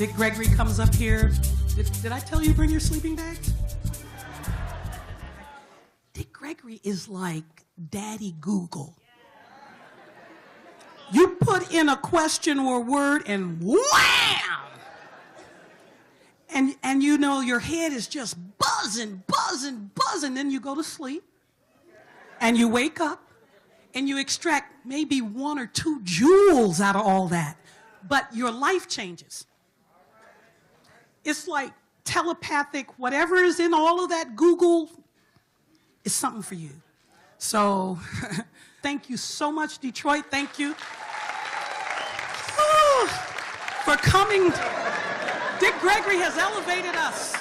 Dick Gregory comes up here. Did I tell you bring your sleeping bags? Dick Gregory is like Daddy Google. You put in a question or word and wham! And you know your head is just buzzing. Then you go to sleep and you wake up and you extract maybe 1 or 2 jewels out of all that. But your life changes. It's like telepathic, whatever is in all of that Google is something for you. So thank you so much, Detroit. Thank you for coming. Dick Gregory has elevated us.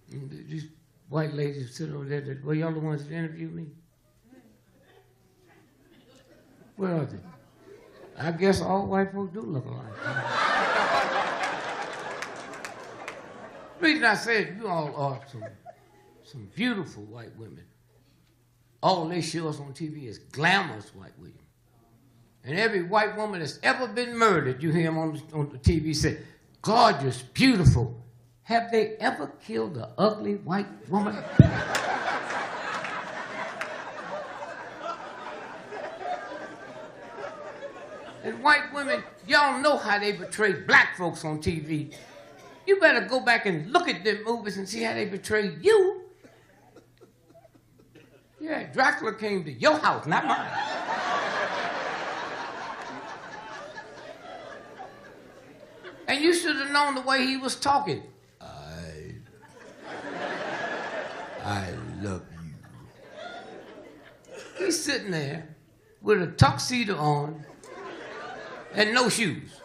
These white ladies sitting over there, were y'all the ones that interviewed me? Where are they? I guess all white folks do look alike. The reason I said you all are some beautiful white women. All they show us on TV is glamorous white women. And every white woman that's ever been murdered, you hear them on the TV say, gorgeous, beautiful. Have they ever killed an ugly white woman? And white women, y'all know how they portray black folks on TV. You better go back and look at them movies and see how they portray you. Yeah, Dracula came to your house, not mine. And you should have known the way he was talking. I love you. He's sitting there with a tuxedo on and no shoes.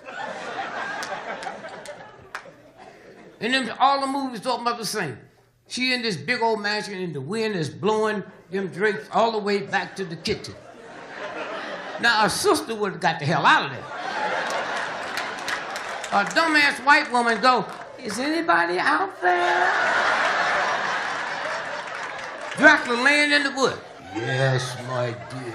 And then all the movies talking about the same. She in this big old mansion and the wind is blowing them drapes all the way back to the kitchen. Now, her sister would have got the hell out of there. A dumbass white woman go, is anybody out there? Dracula laying in the wood. Yes, my dear.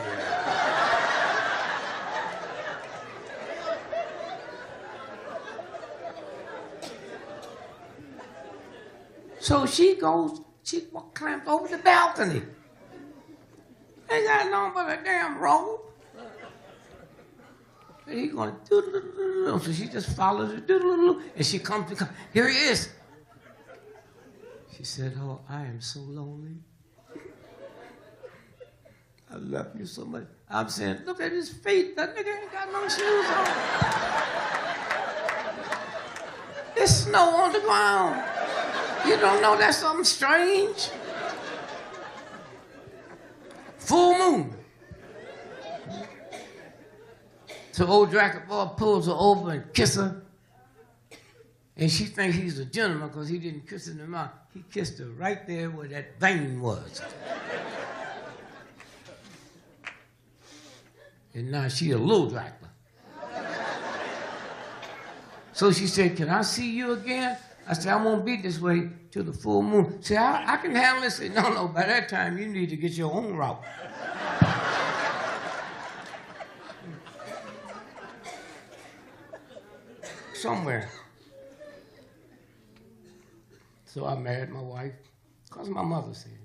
So she climbs over the balcony. Ain't got nothing but a damn rope. And he going, doo-doo-doo-doo-doo. So she just follows it, doo-doo-doo-doo. And she comes, here he is. She said, oh, I am so lonely. I love you so much. I'm saying, look at his feet. That nigga ain't got no shoes on. There's snow on the ground. You don't know that's something strange? Full moon. So old Dracula pulls her over and kisses her. And she thinks he's a gentleman because he didn't kiss her in the mouth. He kissed her right there where that vein was. And now she a little Dracula. So she said, can I see you again? I said, I won't be this way till the full moon. Say, I can handle it. Say, no, by that time you need to get your own route. Somewhere. So I married my wife because my mother said,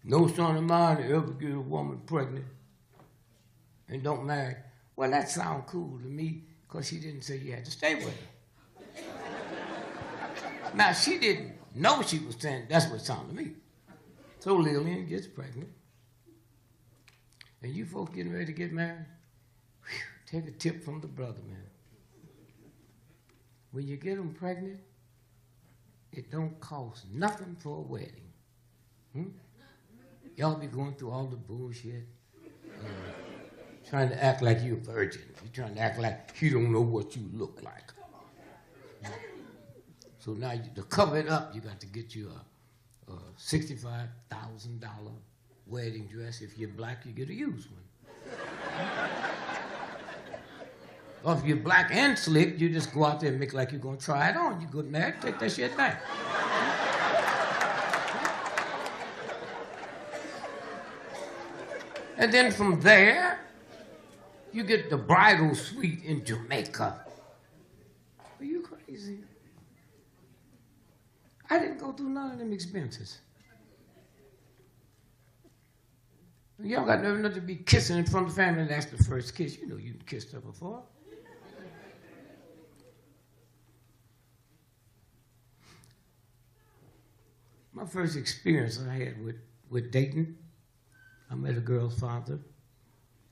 no son of mine will ever get a woman pregnant and don't marry. Well, that sounds cool to me because she didn't say you had to stay with her. Now, she didn't know she was saying that's what it sounded to me. So Lillian gets pregnant. And you folks getting ready to get married? Whew, take a tip from the brother, man. When you get them pregnant, it don't cost nothing for a wedding. Y'all be going through all the bullshit. Trying to act like you're a virgin. You're trying to act like you don't know what you look like. So now to cover it up, you got to get you a $65,000 wedding dress. If you're black, you get a used one. Or if you're black and slick, you just go out there and make like you're going to try it on. You get married, take that shit back. And then from there, you get the bridal suite in Jamaica. Are you crazy? I didn't go through none of them expenses. Y'all got nerve enough to be kissing in front of the family, and that's the first kiss. You know you kissed her before. My first experience I had with dating, I met a girl's father.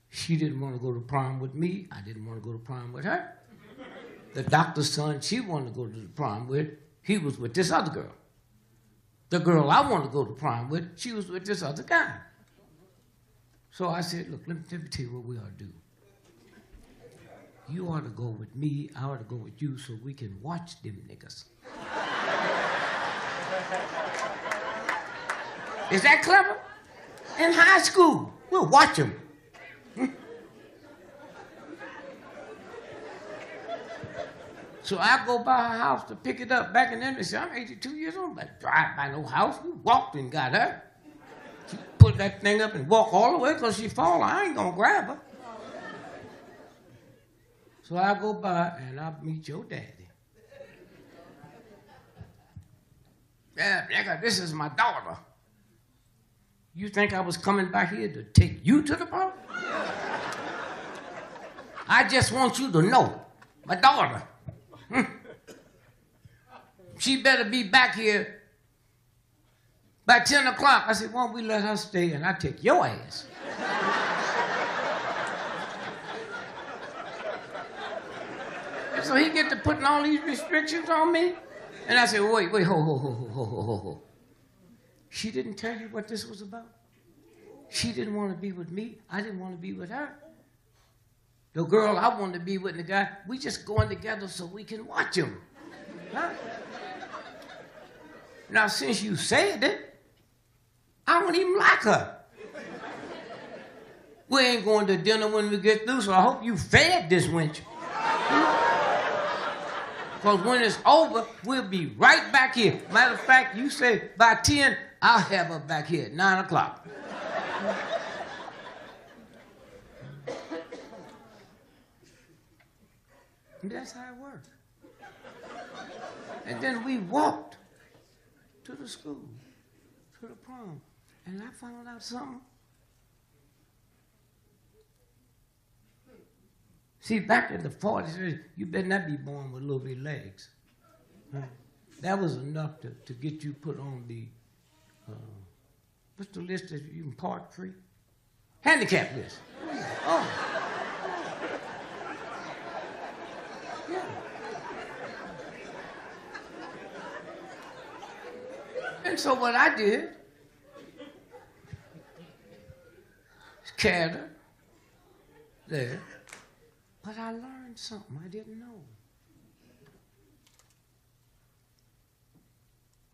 She didn't want to go to prom with me. I didn't want to go to prom with her. The doctor's son she wanted to go to the prom with, he was with this other girl. The girl I wanted to go to prom with, she was with this other guy. So I said, look, let me tell you what we ought to do. You ought to go with me, I ought to go with you so we can watch them niggas. Is that clever? In high school, we'll watch them. So I go by her house to pick it up. Back in them, they said, I'm 82 years old, but drive by no house. We walked and got her. She put that thing up and walk all the way because she fall. I ain't gonna grab her. So I go by and I meet your daddy. Yeah, nigga, this is my daughter. You think I was coming back here to take you to the prom? I just want you to know, my daughter. She better be back here by 10 o'clock. I said, why don't we let her stay and I take your ass? And so he get to putting all these restrictions on me. And I said, wait, ho. She didn't tell you what this was about? She didn't want to be with me. I didn't want to be with her. The girl I wanted to be with, the guy, we just going together so we can watch him. Huh? Now, since you said it, I don't even like her. We ain't going to dinner when we get through, so I hope you fed this wench. Because when it's over, we'll be right back here. Matter of fact, you say by 10, I'll have her back here at 9 o'clock. And that's how it worked. And then we walked to the school, to the prom, and I found out something. See, back in the 40s, you better not be born with little bitty legs. Right? That was enough to get you put on the, what's the list that you can park free? Handicap list. Oh. Yeah. And so what I did is carried her there, but I learned something I didn't know.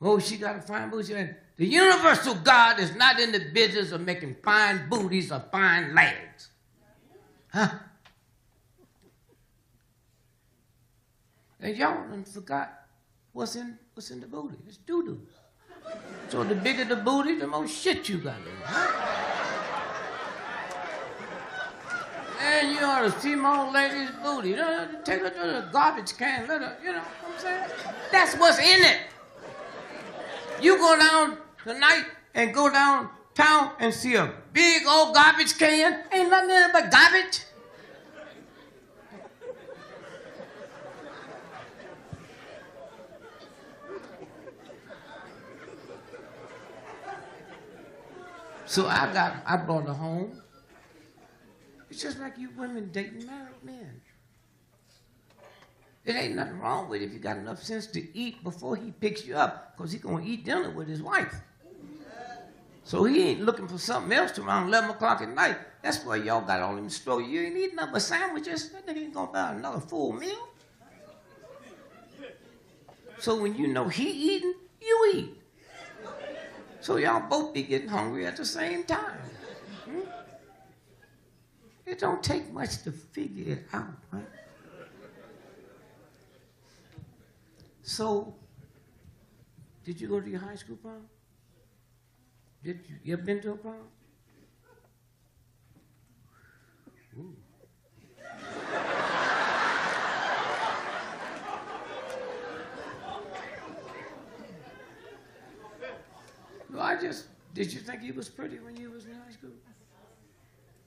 Oh, she got a fine booty. The universal God is not in the business of making fine booties or fine legs. Huh? And y'all done forgot what's in the booty. It's doo-doo. So the bigger the booty, the more shit you got in it. Huh? And you ought to see my old lady's booty. Take her to the garbage can, let her, you know what I'm saying? That's what's in it. You go down tonight and go downtown and see a big old garbage can. Ain't nothing in it but garbage. So I brought her home. It's just like you women dating married men. It ain't nothing wrong with it if you got enough sense to eat before he picks you up, because he's going to eat dinner with his wife. So he ain't looking for something else till around 11 o'clock at night. That's why y'all got all them stores. You ain't eating nothing but sandwiches. That nigga ain't going to buy another full meal. So when you know he eating, you eat. So y'all both be getting hungry at the same time. It don't take much to figure it out, right? So, did you go to your high school prom? You ever been to a prom? did you think you was pretty when you was in high school?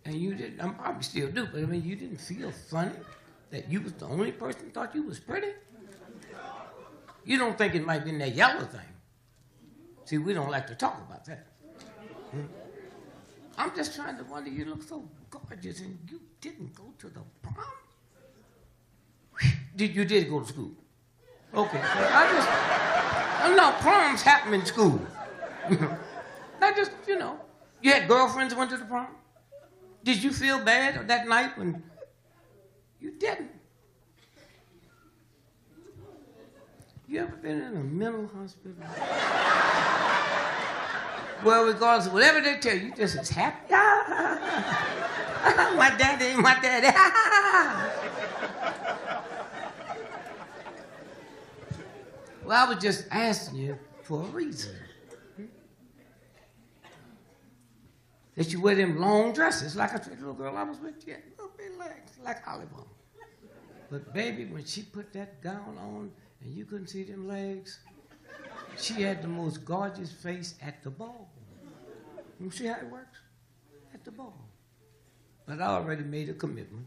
And you didn't, I probably still do, but I mean, you didn't feel funny that you was the only person that thought you was pretty? You don't think it might be in that yellow thing. See, we don't like to talk about that. I'm just trying to wonder, you look so gorgeous and you didn't go to the prom? You did go to school? Okay, so no, proms happen in school. Not just, you had girlfriends that went to the prom? Did you feel bad that night when you didn't? You ever been in a mental hospital? Well, regardless of whatever they tell you, you just as happy. My daddy. Well, I was just asking you for a reason. That you wear them long dresses, like a little girl I was with, yeah, little bit like Hollywood. But baby, when she put that gown on and you couldn't see them legs, she had the most gorgeous face at the ball. You see how it works? At the ball. But I already made a commitment.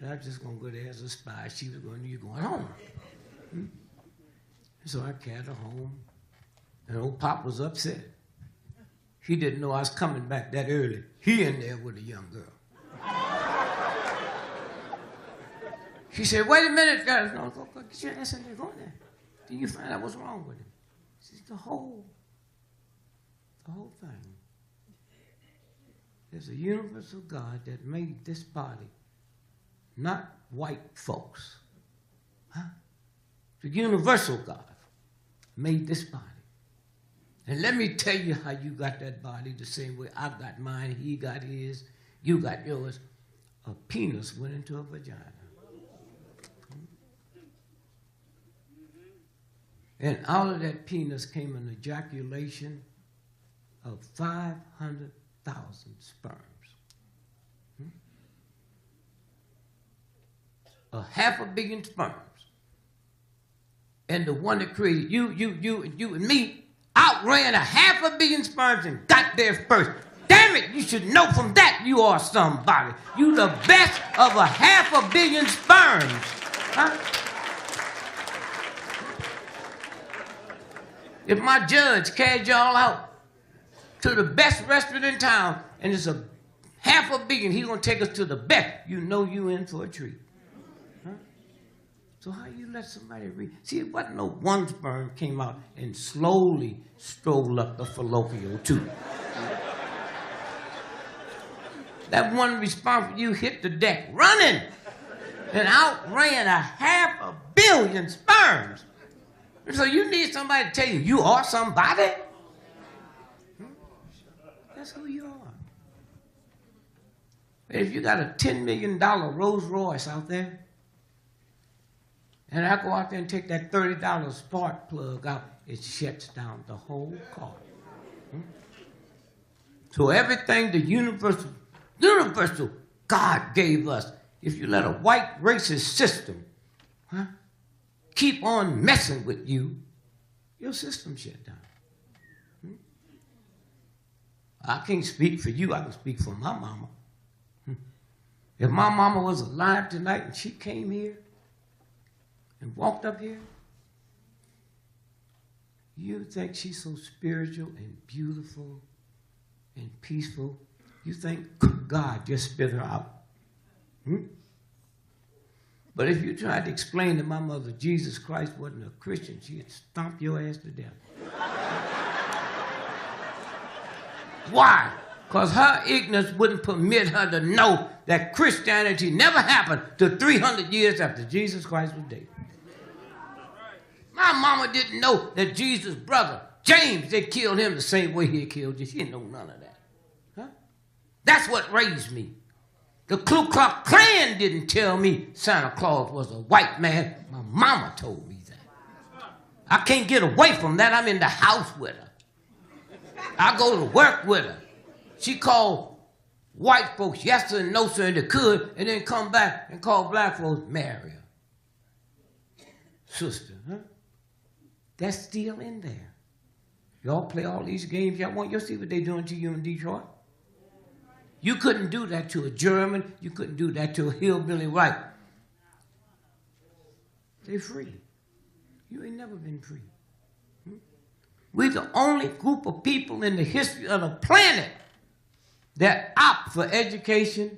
I was just going to go there as a spy. She was going, you're going home. So I carried her home, and old Pop was upset. He didn't know I was coming back that early. He in there with a young girl. She said, wait a minute, guys. No, go get your ass in there, go in there. Then you find out what's wrong with him. She said, the whole thing. There's a universal God that made this body, not white folks. Huh? The universal God made this body. And let me tell you how you got that body the same way I got mine, he got his, you got yours. A penis went into a vagina. And out of that penis came an ejaculation of 500,000 sperms. A 500 million sperms. And the one that created you and me outran 500 million sperms and got there first. Damn it, you should know from that you are somebody. You the best of 500 million sperms. Huh? If my judge carried y'all out to the best restaurant in town and it's a 500 million, he's going to take us to the best, you know you in for a treat. Huh? So how you let somebody read? See, it wasn't no one sperm came out and slowly strolled up the fallopian tube. That one responsible, you hit the deck running and outran 500 million sperms. So you need somebody to tell you, you are somebody? That's who you are. If you got a $10 million Rolls Royce out there, and I go out there and take that $30 spark plug out, it shuts down the whole car. So everything the universal God gave us, if you let a white racist system keep on messing with you, your system shut down. I can't speak for you, I can speak for my mama. If my mama was alive tonight and she came here and walked up here, you think she's so spiritual and beautiful and peaceful, you think God just spit her out. But if you tried to explain to my mother Jesus Christ wasn't a Christian, she'd stomp your ass to death. Why? Because her ignorance wouldn't permit her to know that Christianity never happened till 300 years after Jesus Christ was dead. My mama didn't know that Jesus' brother, James, they killed him the same way he killed you. She didn't know none of that. Huh? That's what raised me. The Ku Klux Klan didn't tell me Santa Claus was a white man. My mama told me that. I can't get away from that. I'm in the house with her. I go to work with her. She called white folks yes sir and no sir and they could, and then come back and call black folks marry her. Sister, huh? That's still in there. Y'all play all these games y'all want. You'll see what they're doing to you in Detroit. You couldn't do that to a German. You couldn't do that to a hillbilly white. They're free. You ain't never been free. We're the only group of people in the history of the planet that opt for education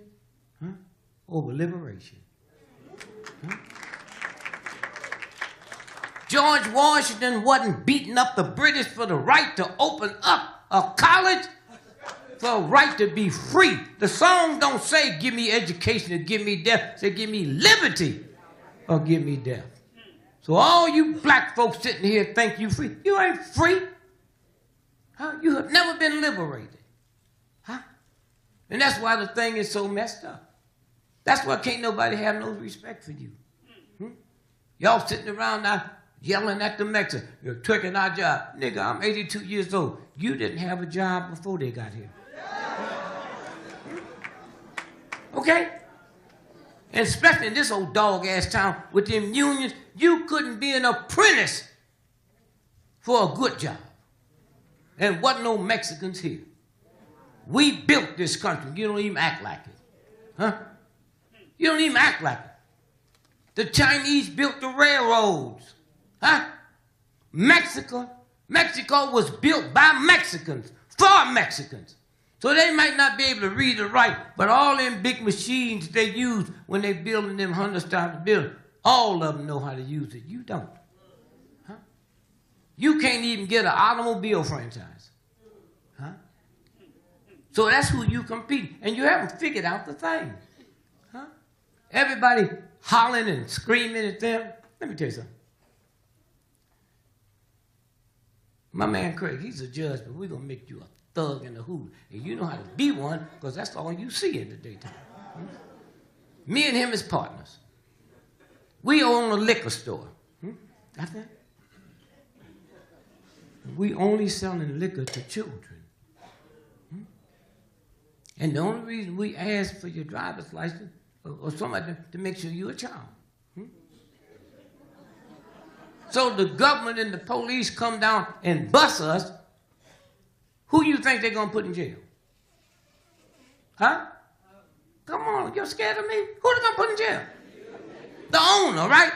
over liberation. George Washington wasn't beating up the British for the right to open up a college, for a right to be free. The song don't say give me education or give me death. It say give me liberty or give me death. So all you black folks sitting here think you free. You ain't free. Huh? You have never been liberated. Huh? And that's why the thing is so messed up. That's why can't nobody have no respect for you. Y'all sitting around now yelling at the Mexicans. You're tricking our job. Nigga, I'm 82 years old. You didn't have a job before they got here. Okay? And especially in this old dog-ass town with them unions, you couldn't be an apprentice for a good job. And wasn't no Mexicans here. We built this country. You don't even act like it. Huh? You don't even act like it. The Chinese built the railroads. Huh? Mexico was built by Mexicans, for Mexicans. So they might not be able to read or write, but all them big machines they use when they building them 100,000 buildings, all of them know how to use it. You don't. Huh? You can't even get an automobile franchise. Huh? So that's who you compete. And you haven't figured out the thing. Huh? Everybody hollering and screaming at them. Let me tell you something. My man Craig, he's a judge, but we're going to make you a thug and a hood. And you know how to be one because that's all you see in the daytime. Me and him is partners. We own a liquor store. Got that? We only selling liquor to children. And the only reason we ask for your driver's license or somebody to make sure you're a child. So the government and the police come down and bust us. Who you think they're going to put in jail? Huh? Come on, you're scared of me? Who they going to put in jail? The owner, right?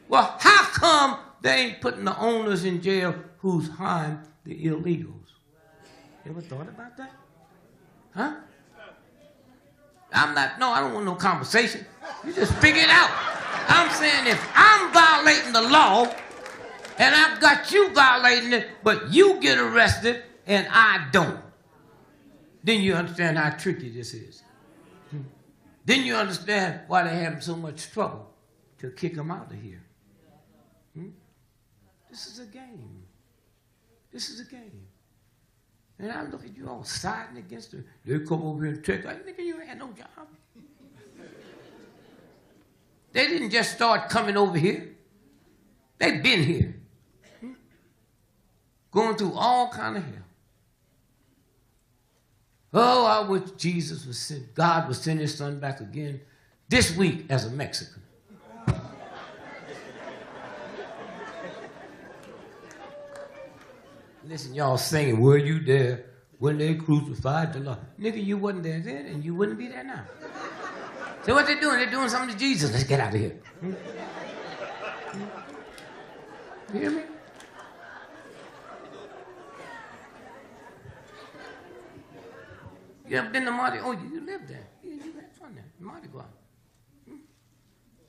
Well, how come they ain't putting the owners in jail who's hiring the illegals? You ever thought about that? Huh? I don't want no conversation. You just figure it out. I'm saying if I'm violating the law and I've got you violating it, but you get arrested and I don't, then you understand how tricky this is. Then you understand why they're having so much trouble to kick them out of here. This is a game. This is a game. And I look at you all siding against them. They come over here and check. Like, nigga, you ain't had no job. They didn't just start coming over here. They've been here. Going through all kind of hell. Oh, I wish Jesus was sent, God would send his son back again this week as a Mexican. Listen, y'all singing, were you there when they crucified the Lord? Nigga, you wasn't there then, and you wouldn't be there now. So what they doing? They're doing something to Jesus. Let's get out of here. You hear me? You ever been to Mardi Gras? Oh, you live there. You had fun there. Mardi Gras.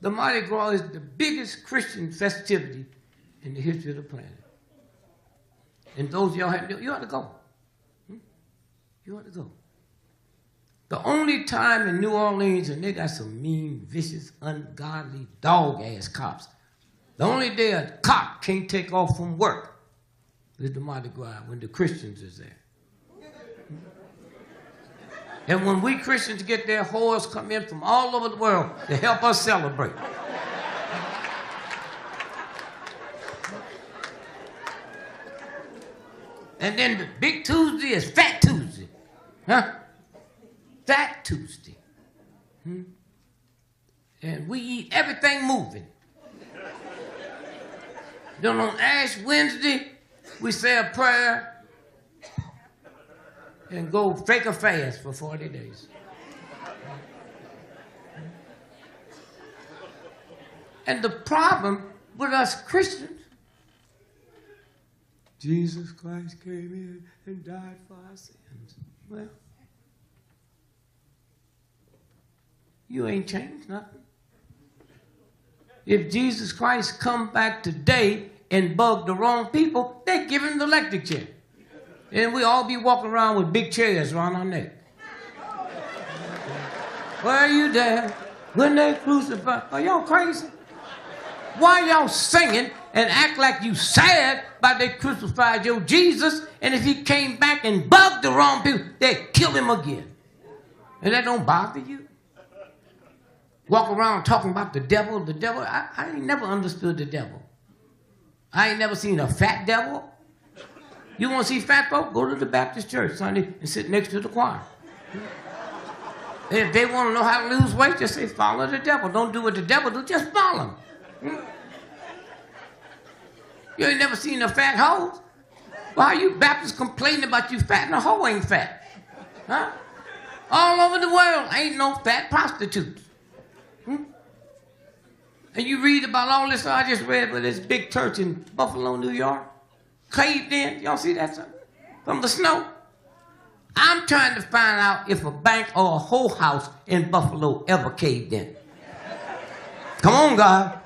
The Mardi Gras is the biggest Christian festivity in the history of the planet. And those of y'all you ought to go. You ought to go. The only time in New Orleans, and they got some mean, vicious, ungodly, dog-ass cops. The only day a cop can't take off from work is the Mardi Gras, when the Christians is there. And when we Christians get there, whores come in from all over the world to help us celebrate. And then the big Tuesday is Fat Tuesday. Huh? Fat Tuesday. And we eat everything moving. Then on Ash Wednesday, we say a prayer and go fake a fast for 40 days. And the problem with us Christians, Jesus Christ came in and died for our sins. Well, you ain't changed nothing. If Jesus Christ come back today and bug the wrong people, they give him the electric chair. And we all be walking around with big chairs around our neck. Were you there when they crucified? Are y'all crazy? Why y'all singing and act like you sad about they crucified your Jesus, and if he came back and bugged the wrong people, they'd kill him again? And that don't bother you? Walk around talking about the devil. The devil, I ain't never understood the devil. I ain't never seen a fat devil. You want to see fat folk? Go to the Baptist church Sunday and sit next to the choir. And if they want to know how to lose weight, just say, follow the devil. Don't do what the devil do, just follow him. You ain't never seen a fat hoe? Why are you Baptists complaining about you fat and a hoe ain't fat? Huh? All over the world ain't no fat prostitutes. And you read about all this, I just read about this big church in Buffalo, New York. Caved in. Y'all see that stuff? From the snow. I'm trying to find out if a bank or a whole house in Buffalo ever caved in. Come on, God.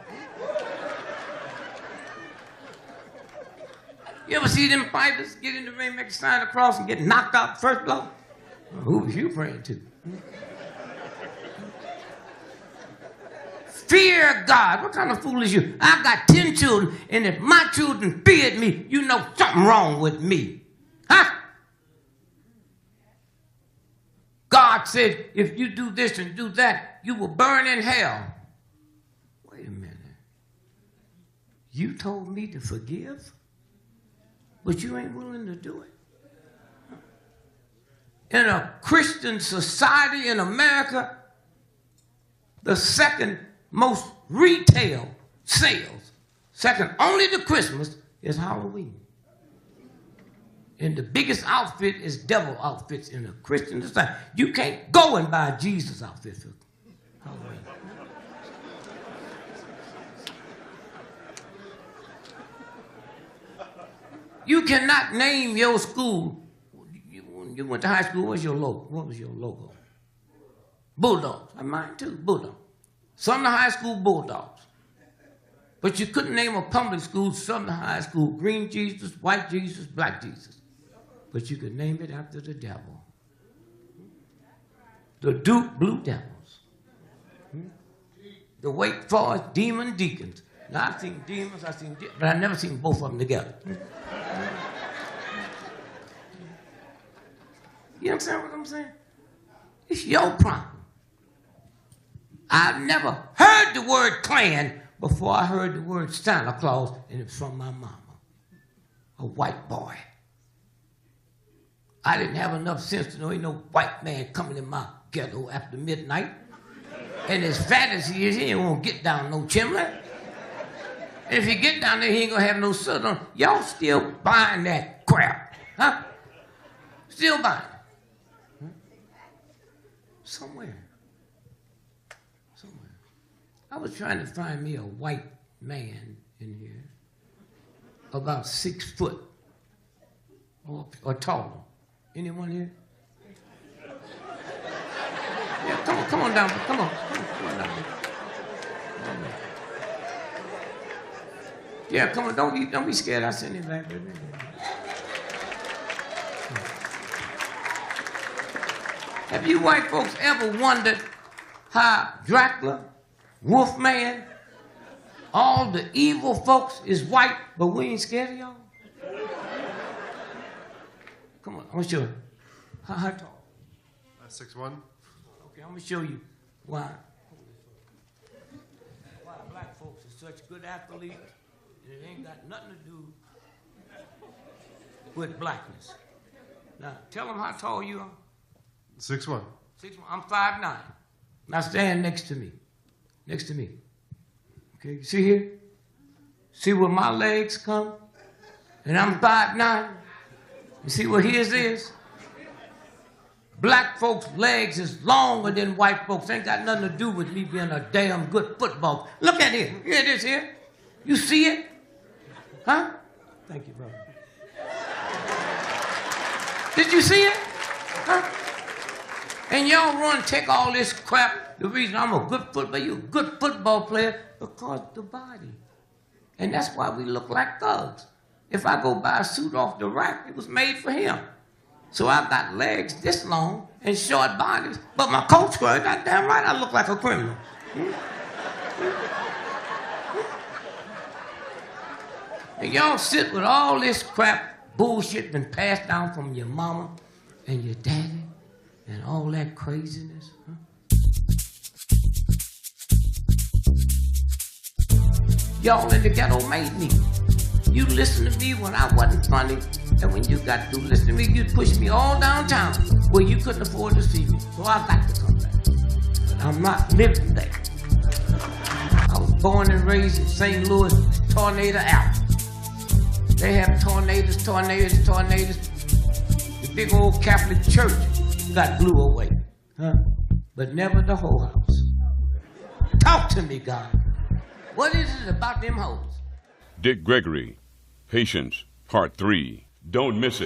You ever see them fighters get in the ring, make a sign across, and get knocked out first blow? Well, who was you praying to? Fear God. What kind of fool is you? I got 10 children, and if my children feared me, you know something wrong with me. Huh? God said, if you do this and do that, you will burn in hell. Wait a minute. You told me to forgive, but you ain't willing to do it? In a Christian society in America, the second most retail sales, second only to Christmas, is Halloween. And the biggest outfit is devil outfits in a Christian society. You can't go and buy Jesus outfit for Halloween. You cannot name your school. You went to high school, what was your logo? What was your logo? Bulldogs. I mine too, Bulldogs. Sumner High School Bulldogs. But you couldn't name a public school Sumner High School Green Jesus, White Jesus, Black Jesus. But you could name it after the devil. The Duke Blue Devils. The Wake Forest Demon Deacons. Now, I've seen demons, but I've never seen both of them together. You understand what I'm saying? It's your problem. I've never heard the word Klan before I heard the word Santa Claus, and it's from my mama, a white boy. I didn't have enough sense to know ain't no white man coming in my ghetto after midnight. And as fat as he is, he ain't gonna get down no chimney. And if he get down there, he ain't gonna have no soot on. Y'all still buying that crap, huh? Still buying it. Somewhere. I was trying to find me a white man in here, about 6 foot or taller. Anyone here? Yeah, come on down, come on down. Yeah, come on, don't be scared. I'll send him back. Have you white folks ever wondered how Dracula, Wolfman, all the evil folks is white, but we ain't scared of y'all? Come on, I'm gonna show you. How tall? 6'1". Okay, I'm gonna show you why black folks are such good athletes, and it ain't got nothing to do with blackness. Now, tell them how tall you are. 6'1". 6'1". I'm 5'9". Now stand next to me. Next to me. Okay, you see here? See where my legs come? And I'm 5'9". You see what his is? Black folks' legs is longer than white folks. Ain't got nothing to do with me being a damn good football. Look at it. Here it is here. You see it? Huh? Thank you, brother. Did you see it? Huh? And y'all run, take all this crap. The reason I'm a good football, you a good football player, because the body. And that's why we look like thugs. If I go buy a suit off the rack, it was made for him. So I've got legs this long and short bodies, but my coach was goddamn right I look like a criminal. And y'all sit with all this crap, bullshit been passed down from your mama and your daddy and all that craziness. Huh? Y'all in the ghetto made me. You listened to me when I wasn't funny, and when you got to listen to me, you pushed me all downtown where you couldn't afford to see me. So I got to come back. But I'm not living there. I was born and raised in St. Louis, Tornado Alpha. They have tornadoes. The big old Catholic church got blew away. Huh? But never the whole house. Talk to me, God. What is it about them hoes? Dick Gregory, Patience, Part 3. Don't miss it.